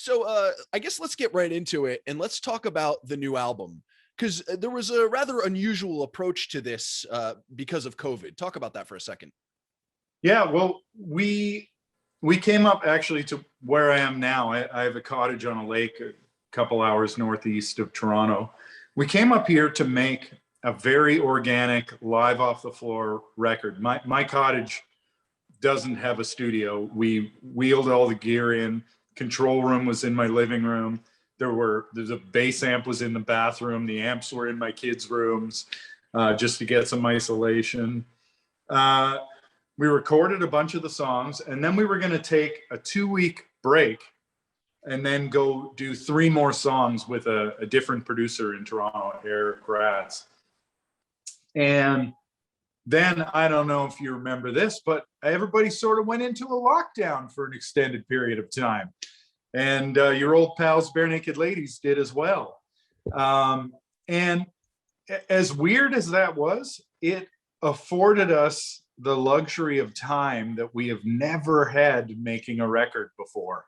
So I guess let's get right into it and let's talk about the new album because there was a rather unusual approach to this because of COVID. Talk about that for a second. Yeah, well, we came up actually to where I am now. I have a cottage on a lake a couple hours northeast of Toronto. We came up here to make a very organic, live off the floor record. My cottage doesn't have a studio. We wheeled all the gear in. Control room was in my living room. There's a bass amp was in the bathroom. The amps were in my kids' rooms, just to get some isolation. We recorded a bunch of the songs, and then we were going to take a 2-week break and then go do 3 more songs with a different producer in Toronto, Eric Gratz. And then, I don't know if you remember this, but everybody sort of went into a lockdown for an extended period of time. And your old pals, Barenaked Ladies, did as well. And as weird as that was, it afforded us the luxury of time that we have never had making a record before.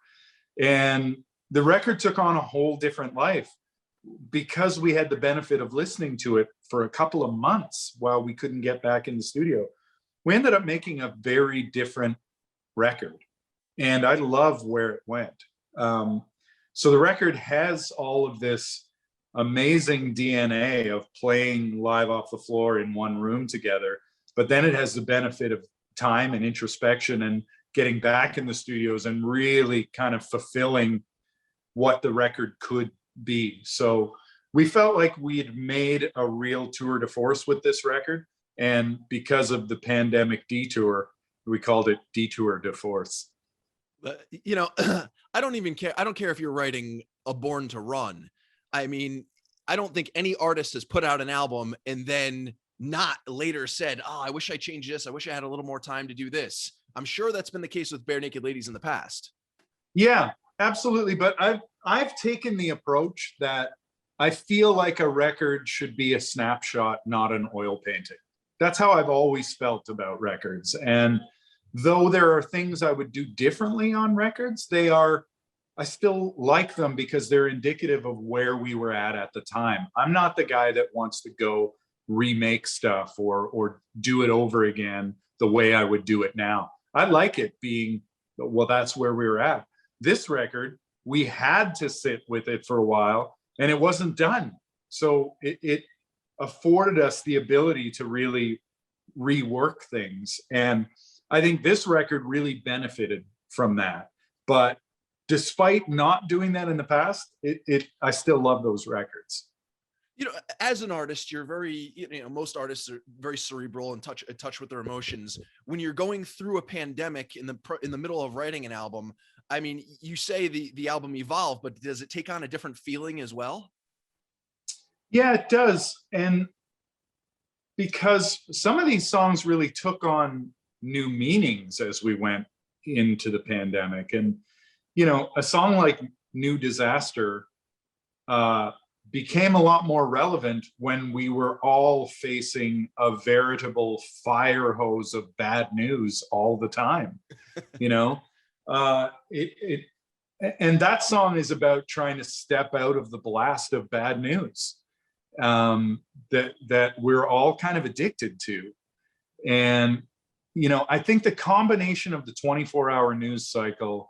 And the record took on a whole different life because we had the benefit of listening to it for a couple of months while we couldn't get back in the studio. We ended up making a very different record, and I love where it went. So the record has all of this amazing DNA of playing live off the floor in one room together, but then it has the benefit of time and introspection and getting back in the studios and really kind of fulfilling what the record could be. So we felt like we had made a real tour de force with this record. And because of the pandemic detour, we called it Detour de Force. I don't even care. I don't care if you're writing a Born to Run. I mean, I don't think any artist has put out an album and then not later said, oh, I wish I changed this. I wish I had a little more time to do this. I'm sure that's been the case with Barenaked Ladies in the past. Yeah, absolutely. But I've taken the approach that I feel like a record should be a snapshot, not an oil painting. That's how I've always felt about records. And though there are things I would do differently on records, I still like them because they're indicative of where we were at the time. I'm not the guy that wants to go remake stuff or do it over again the way I would do it now. I like it being, well, that's where we were at. This record, we had to sit with it for a while and it wasn't done. So it afforded us the ability to really rework things. And I think this record really benefited from that. But despite not doing that in the past, I still love those records. As an artist, you're very, most artists are very cerebral and in touch with their emotions. When you're going through a pandemic in the middle of writing an album, I mean, you say the album evolved, but does it take on a different feeling as well? Yeah, it does. And because some of these songs really took on new meanings as we went into the pandemic. And, a song like New Disaster became a lot more relevant when we were all facing a veritable fire hose of bad news all the time. And that song is about trying to step out of the blast of bad news that we're all kind of addicted to. And I think the combination of the 24-hour news cycle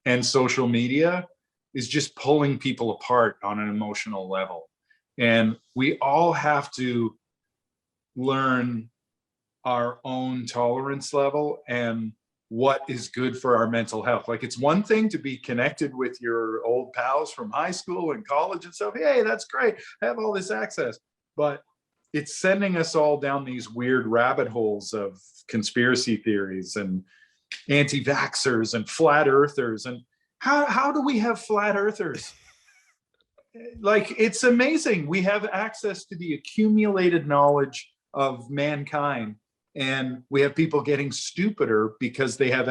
and social media is just pulling people apart on an emotional level. And we all have to learn our own tolerance level and what is good for our mental health. Like, it's one thing to be connected with your old pals from high school and college and stuff. Hey, that's great. I have all this access. But it's sending us all down these weird rabbit holes of conspiracy theories and anti-vaxxers and flat earthers. And how do we have flat earthers? Like, it's amazing. We have access to the accumulated knowledge of mankind, and we have people getting stupider because they have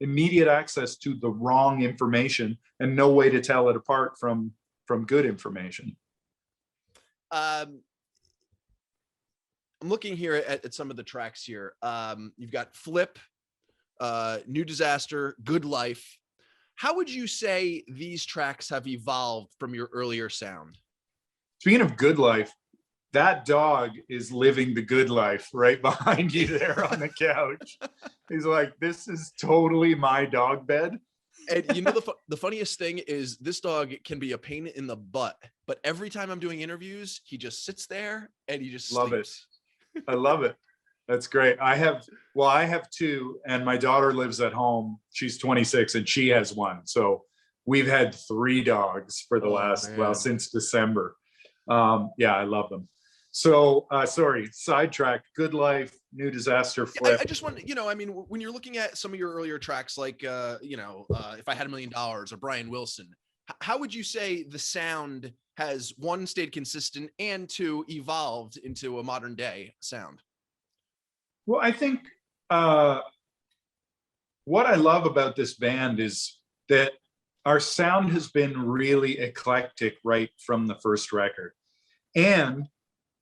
immediate access to the wrong information and no way to tell it apart from good information. I'm looking here at some of the tracks here. You've got Flip, New Disaster, Good Life. How would you say these tracks have evolved from your earlier sound? Speaking of good life, that dog is living the good life right behind you there on the couch. He's like, this is totally my dog bed. And you know, the funniest thing is this dog can be a pain in the butt, but every time I'm doing interviews, he just sits there and he just Love sleeps. it. I love it. That's great. I have two, and my daughter lives at home. She's 26 and she has one. So we've had 3 dogs for the since December. Yeah, I love them. So sorry, sidetrack. Good life, new disaster flip. I just want, I mean, when you're looking at some of your earlier tracks, like, If I Had $1 Million or Brian Wilson, how would you say the sound has, 1, stayed consistent, and 2, evolved into a modern day sound? Well, I think what I love about this band is that our sound has been really eclectic right from the first record. And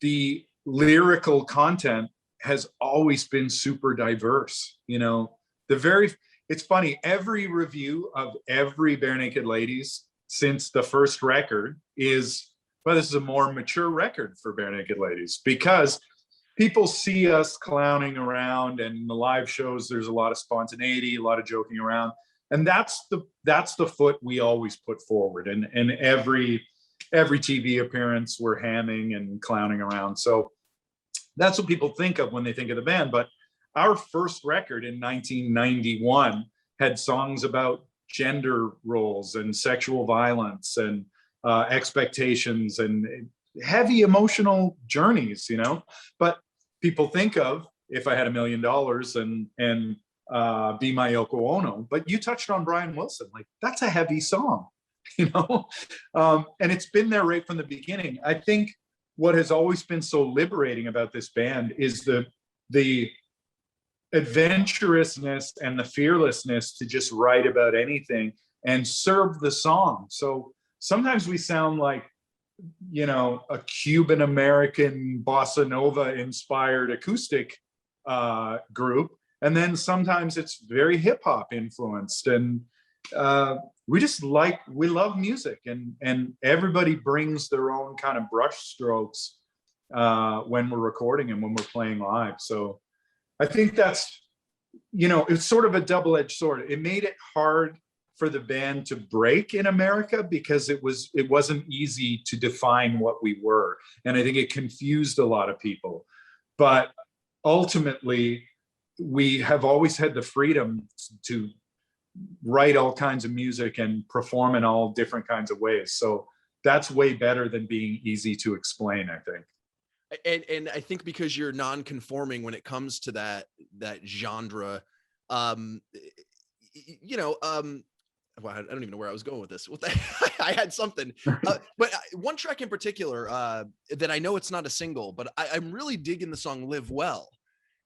the lyrical content has always been super diverse. It's funny, every review of every Barenaked Ladies since the first record is, well, this is a more mature record for Barenaked Ladies, because people see us clowning around, and in the live shows there's a lot of spontaneity, a lot of joking around, and that's the foot we always put forward. And every TV appearance we're hamming and clowning around. So that's what people think of when they think of the band. But our first record in 1991 had songs about gender roles and sexual violence and expectations and heavy emotional journeys, But people think of If I Had $1 Million and Be My Yoko Ono. But you touched on Brian Wilson. Like, that's a heavy song. And it's been there right from the beginning. I think what has always been so liberating about this band is the adventurousness and the fearlessness to just write about anything and serve the song. So sometimes we sound like, a Cuban American bossa nova inspired acoustic group, and then sometimes it's very hip hop influenced, and we love music, and everybody brings their own kind of brush strokes when we're recording and when we're playing live. So I think that's, it's sort of a double-edged sword. It made it hard for the band to break in America because it wasn't easy to define what we were, and I think it confused a lot of people. But ultimately, we have always had the freedom to write all kinds of music and perform in all different kinds of ways. So that's way better than being easy to explain, I think. And I think because you're non-conforming when it comes to that genre, well, I don't even know where I was going with this. I had something, but one track in particular that I know it's not a single, but I'm really digging the song "Live Well."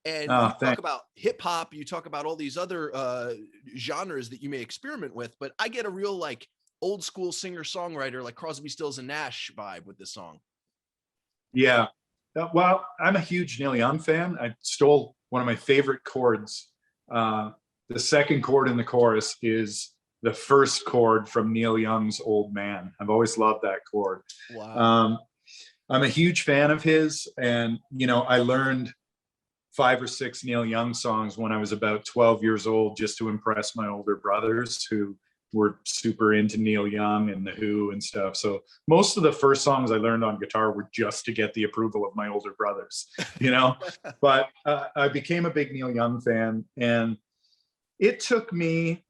And you talk about hip hop, you talk about all these other genres that you may experiment with, but I get a real like old school singer songwriter like Crosby, Stills and Nash vibe with this song. Yeah, well, I'm a huge Neil Young fan. I stole one of my favorite chords. The second chord in the chorus is the first chord from Neil Young's Old Man. I've always loved that chord. Wow. I'm a huge fan of his, and I learned 5 or 6 Neil Young songs when I was about 12 years old, just to impress my older brothers who were super into Neil Young and The Who and stuff. So most of the first songs I learned on guitar were just to get the approval of my older brothers, But I became a big Neil Young fan, and it took me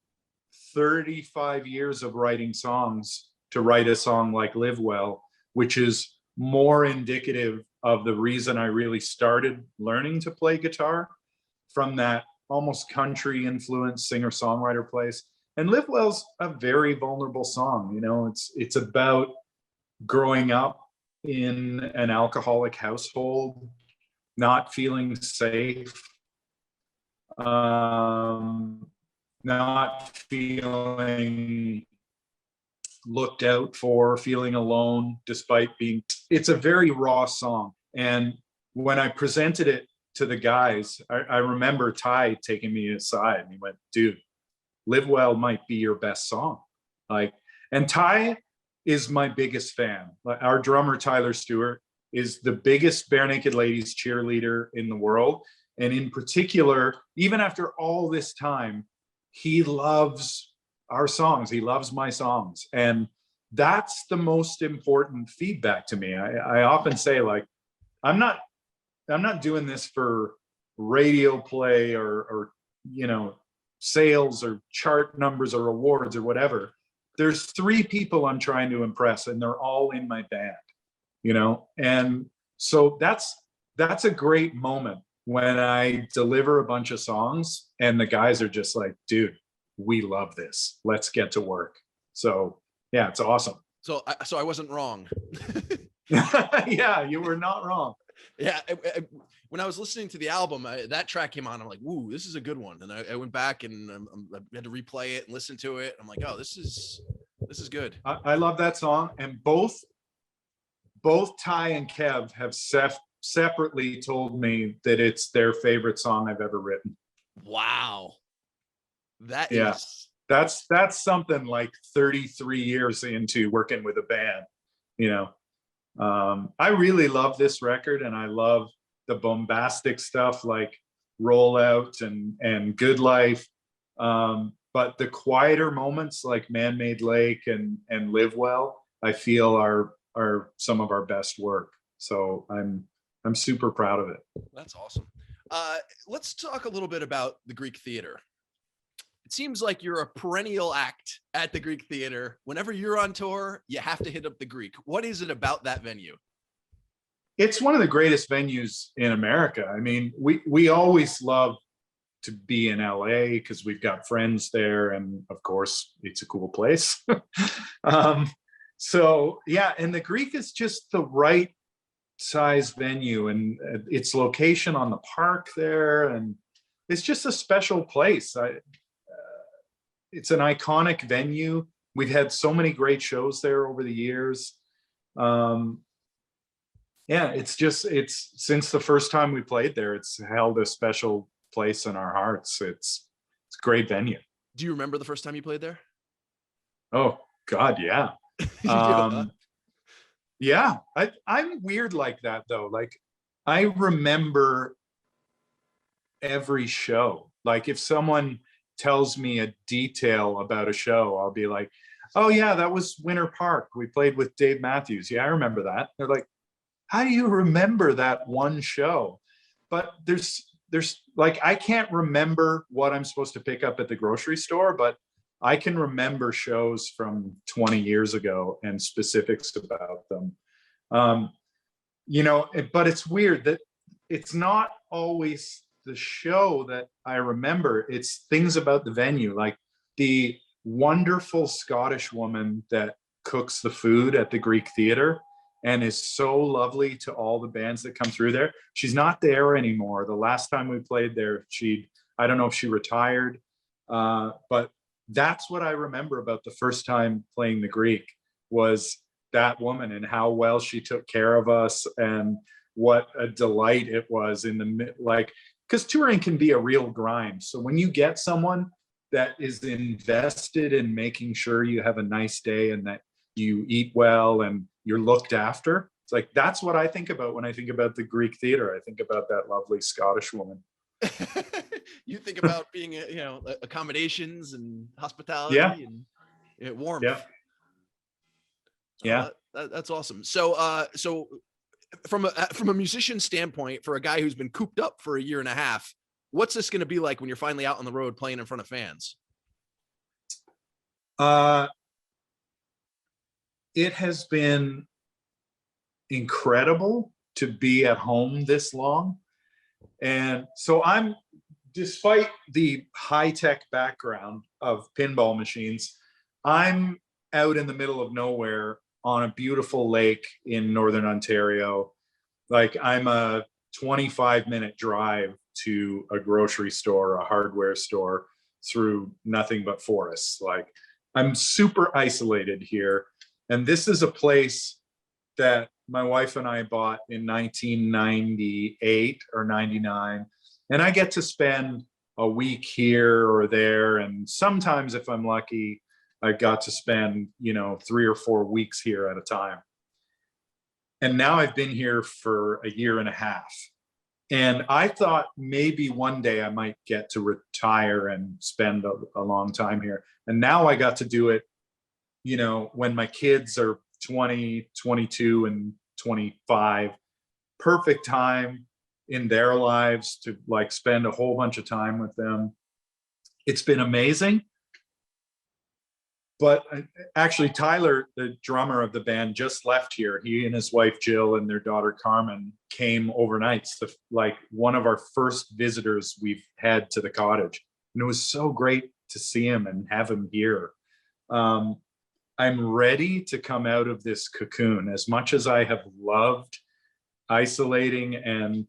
35 years of writing songs to write a song like Live Well, which is more indicative of the reason I really started learning to play guitar, from that almost country influenced singer-songwriter place. And Live Well's a very vulnerable song. It's about growing up in an alcoholic household, not feeling safe, not feeling looked out for, feeling alone despite being, it's a very raw song. And when I presented it to the guys, I remember Ty taking me aside and he went, dude, Live Well might be your best song. Like, and Ty is my biggest fan. Like, our drummer, Tyler Stewart, is the biggest Barenaked Ladies cheerleader in the world. And in particular, even after all this time, he loves our songs. He loves my songs. And that's the most important feedback to me. I often say, like, I'm not doing this for radio play or sales or chart numbers or awards or whatever. There's 3 people I'm trying to impress, and they're all in my band, and so that's a great moment when I deliver a bunch of songs and the guys are just like, dude, we love this, let's get to work. So yeah, it's awesome. So I wasn't wrong. Yeah, you were not wrong. Yeah, when I was listening to the album, that track came on. I'm like, "Woo, this is a good one." And I went back and I had to replay it and listen to it. I'm like, "Oh, this is good." I love that song, and both Ty and Kev have separately told me that it's their favorite song I've ever written. Wow, yeah, that's something like 33 years into working with a band. I really love this record, and I love the bombastic stuff like Rollout and Good Life. But the quieter moments like Man-Made Lake and Live Well, I feel are some of our best work. So I'm super proud of it. That's awesome. Let's talk a little bit about the Greek Theater. It seems like you're a perennial act at the Greek Theater. Whenever you're on tour, you have to hit up the Greek. What is it about that venue? It's one of the greatest venues in America. I mean, we always love to be in LA because we've got friends there, and of course it's a cool place. So yeah, and the Greek is just the right size venue, and its location on the park there, and it's just a special place. It's an iconic venue. We've had so many great shows there over the years. Yeah, it's since the first time we played there, it's held a special place in our hearts. It's a great venue. Do you remember the first time you played there? Oh God, yeah. Yeah, I'm weird like that though. Like, I remember every show. Like, if someone tells me a detail about a show, I'll be like, oh yeah, that was Winter Park. We played with Dave Matthews. Yeah, I remember that. They're like, how do you remember that one show? But there's like, I can't remember what I'm supposed to pick up at the grocery store, but I can remember shows from 20 years ago and specifics about them. But it's weird that it's not always the show that I remember. It's things about the venue, like the wonderful Scottish woman that cooks the food at the Greek Theater and is so lovely to all the bands that come through there. She's not there anymore. The last time we played there, I don't know if she retired, but that's what I remember about the first time playing the Greek, was that woman and how well she took care of us, and what a delight it was because touring can be a real grind. So when you get someone that is invested in making sure you have a nice day and that you eat well and you're looked after, it's like, that's what I think about when I think about the Greek Theater. I think about that lovely Scottish woman. You think about being, accommodations and hospitality, yeah, and warmth. Yeah. Yeah. That's awesome. So from a musician standpoint, for a guy who's been cooped up for a year and a half, what's this going to be like when you're finally out on the road playing in front of fans? It has been incredible to be at home this long. And so despite the high-tech background of pinball machines, I'm out in the middle of nowhere on a beautiful lake in Northern Ontario. Like, I'm a 25-minute drive to a grocery store, a hardware store, through nothing but forests. Like, I'm super isolated here. And this is a place that my wife and I bought in 1998 or 99. And I get to spend a week here or there. And sometimes if I'm lucky, I got to spend, 3 or 4 weeks here at a time. And now I've been here for a year and a half. And I thought maybe one day I might get to retire and spend a long time here. And now I got to do it, when my kids are 20, 22, and 25. Perfect time in their lives to like spend a whole bunch of time with them. It's been amazing. But actually, Tyler, the drummer of the band, just left here. He and his wife, Jill, and their daughter, Carmen, came overnight. It's like one of our first visitors we've had to the cottage. And it was so great to see him and have him here. I'm ready to come out of this cocoon. As much as I have loved isolating and,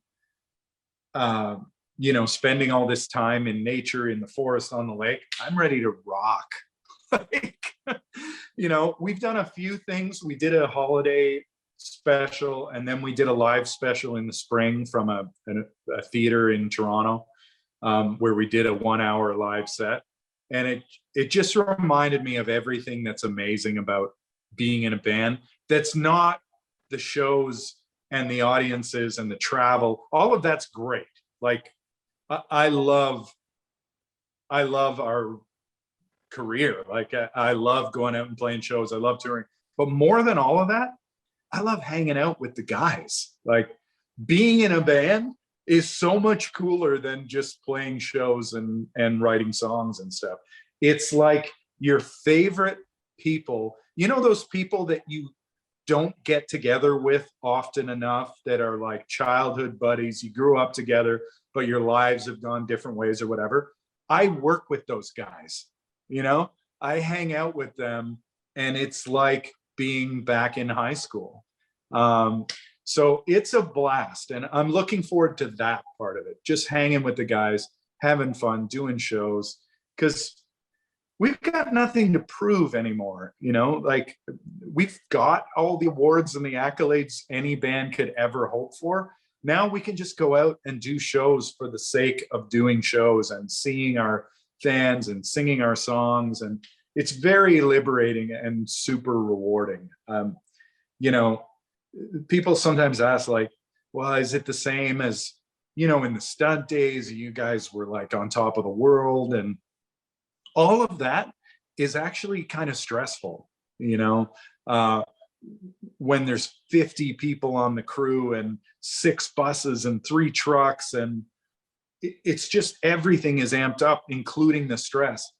spending all this time in nature, in the forest, on the lake, I'm ready to rock. We've done a few things. We did a holiday special, and then we did a live special in the spring from a theater in Toronto, where we did a 1-hour live set. And it just reminded me of everything that's amazing about being in a band. That's not the shows and the audiences and the travel. All of that's great. Like, I love our career. Like, I love going out and playing shows. I love touring. But more than all of that, I love hanging out with the guys. Like, being in a band is so much cooler than just playing shows and writing songs and stuff. It's like your favorite people, those people that you don't get together with often enough, that are like childhood buddies. You grew up together, but your lives have gone different ways or whatever. I work with those guys. I hang out with them, and it's like being back in high school. So it's a blast, and I'm looking forward to that part of it. Just hanging with the guys, having fun, doing shows, because we've got nothing to prove anymore. Like, we've got all the awards and the accolades any band could ever hope for. Now we can just go out and do shows for the sake of doing shows and seeing our fans and singing our songs. And it's very liberating and super rewarding. People sometimes ask, like, well, is it the same as, in the stunt days, you guys were like on top of the world? And all of that is actually kind of stressful, when there's 50 people on the crew and 6 buses and 3 trucks, and it's just everything is amped up, including the stress.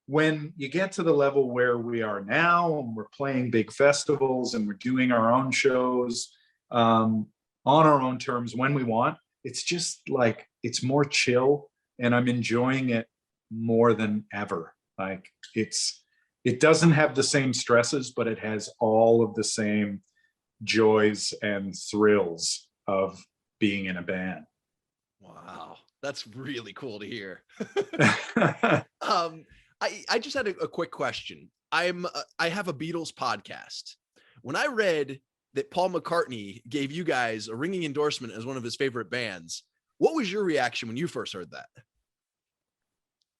When you get to the level where we are now, and we're playing big festivals and we're doing our own shows on our own terms when we want, it's just like, it's more chill, and I'm enjoying it more than ever. Like, it doesn't have the same stresses, but it has all of the same joys and thrills of being in a band. Wow, that's really cool to hear. I just had a quick question. I have a Beatles podcast. When I read that Paul McCartney gave you guys a ringing endorsement as one of his favorite bands, what was your reaction when you first heard that?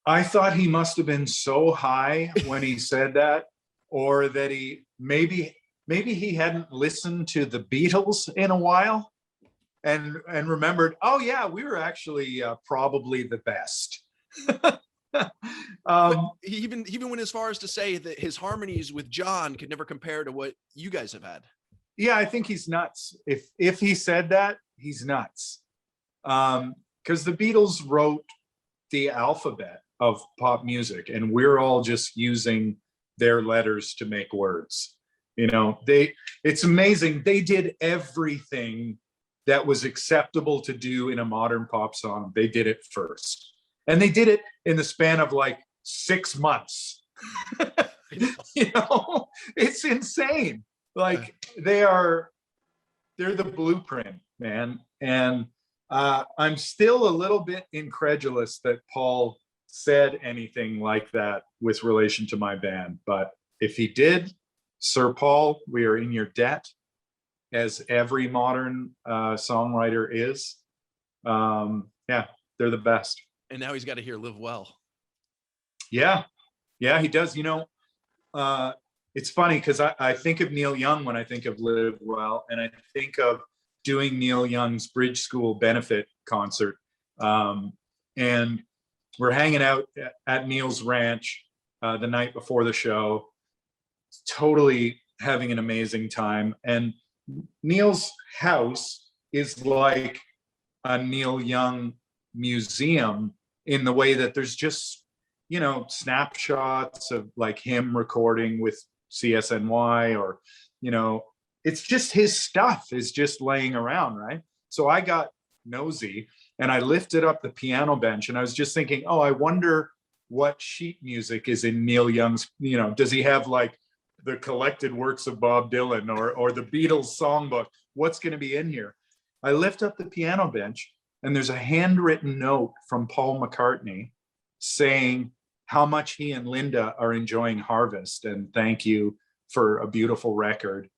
I thought he must have been so high when he said that, or that he maybe he hadn't listened to the Beatles in a while, and remembered, oh yeah, we were actually probably the best. He even went as far as to say that his harmonies with John could never compare to what you guys have had. Yeah, I think he's nuts. If he said that, he's nuts. Because the Beatles wrote the alphabet of pop music, and we're all just using their letters to make words. It's amazing. They did everything that was acceptable to do in a modern pop song. They did it first. And they did it in the span of like 6 months. It's insane. Like, they're the blueprint, man. And I'm still a little bit incredulous that Paul said anything like that with relation to my band. But if he did, Sir Paul, we are in your debt, as every modern songwriter is. Yeah, they're the best. And now he's got to hear Live Well. Yeah, he does. It's funny because I think of Neil Young when I think of Live Well, and I think of doing Neil Young's Bridge School benefit concert. And we're hanging out at Neil's ranch the night before the show, totally having an amazing time. And Neil's house is like a Neil Young museum in the way that there's just, snapshots of like him recording with CSNY, or, it's just his stuff is just laying around, right? So I got nosy and I lifted up the piano bench and I was just thinking, oh, I wonder what sheet music is in Neil Young's, does he have like the collected works of Bob Dylan or the Beatles songbook? What's going to be in here? I lift up the piano bench and there's a handwritten note from Paul McCartney saying how much he and Linda are enjoying Harvest and thank you for a beautiful record.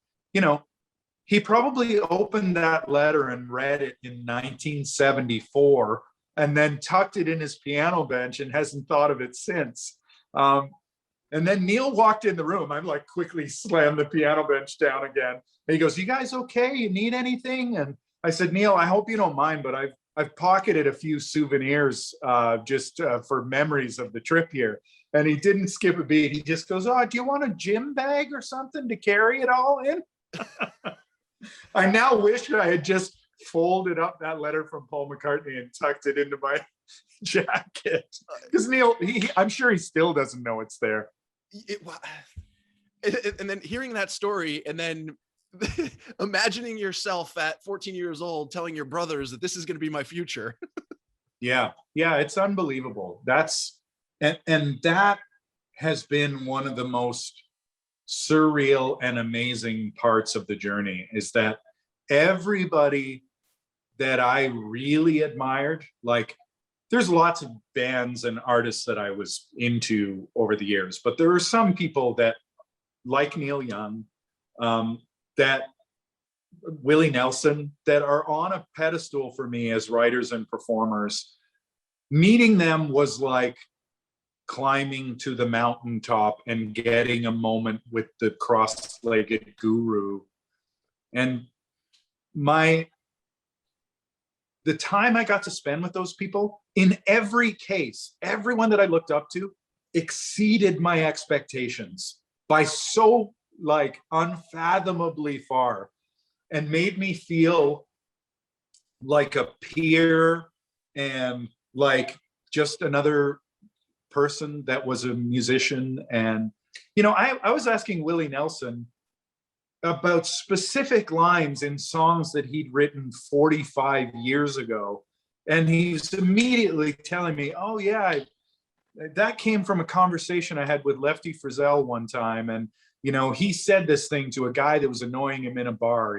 He probably opened that letter and read it in 1974 and then tucked it in his piano bench and hasn't thought of it since. And then Neil walked in the room. I'm like quickly slammed the piano bench down again. And he goes, "You guys okay? You need anything?" And I said, "Neil, I hope you don't mind, but I've pocketed a few souvenirs just for memories of the trip here." And he didn't skip a beat. He just goes, "Oh, do you want a gym bag or something to carry it all in?" I now wish I had just folded up that letter from Paul McCartney and tucked it into my jacket. Because Neil, I'm sure he still doesn't know it's there. And then hearing that story and then imagining yourself at 14 years old telling your brothers that this is going to be my future. Yeah, it's unbelievable. And that has been one of the most surreal and amazing parts of the journey, is that everybody that I really admired, like there's lots of bands and artists that I was into over the years, but there are some people that, like Neil Young, that Willie Nelson, that are on a pedestal for me as writers and performers. Meeting them was like climbing to the mountaintop and getting a moment with the cross-legged guru. And the time I got to spend with those people, in every case, everyone that I looked up to exceeded my expectations by so like unfathomably far, and made me feel like a peer and like just another person that was a musician. And I was asking Willie Nelson about specific lines in songs that he'd written 45 years ago, and he's immediately telling me, "Oh yeah, that came from a conversation I had with Lefty Frizzell one time, and he said this thing to a guy that was annoying him in a bar."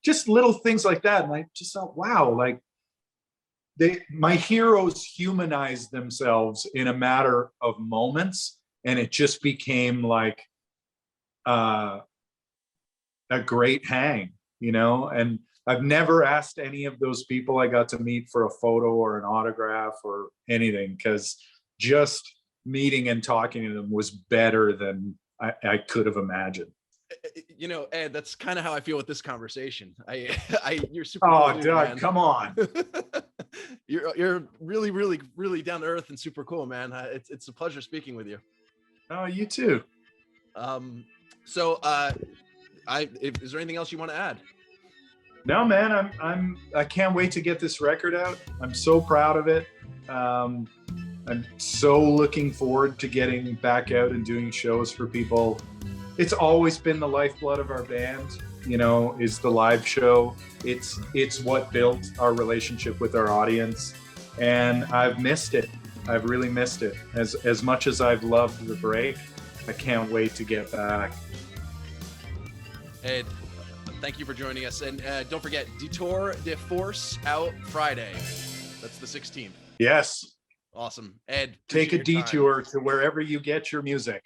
Just little things like that. And I just thought, wow, like my heroes humanized themselves in a matter of moments, and it just became like a great hang, and I've never asked any of those people I got to meet for a photo or an autograph or anything, because just meeting and talking to them was better than I could have imagined. Ed, that's kind of how I feel with this conversation. You're super. Oh, cool, Doug, man. Come on. You're really, really, really down to earth and super cool, man. It's a pleasure speaking with you. Oh, you too. So, is there anything else you want to add? No, man. I can't wait to get this record out. I'm so proud of it. I'm so looking forward to getting back out and doing shows for people. It's always been the lifeblood of our band, is the live show. It's what built our relationship with our audience. And I've missed it. I've really missed it. As much as I've loved the break, I can't wait to get back. Ed, thank you for joining us. And don't forget, Detour de Force out Friday. That's the 16th. Yes. Awesome. Ed, take a detour to wherever you get your music.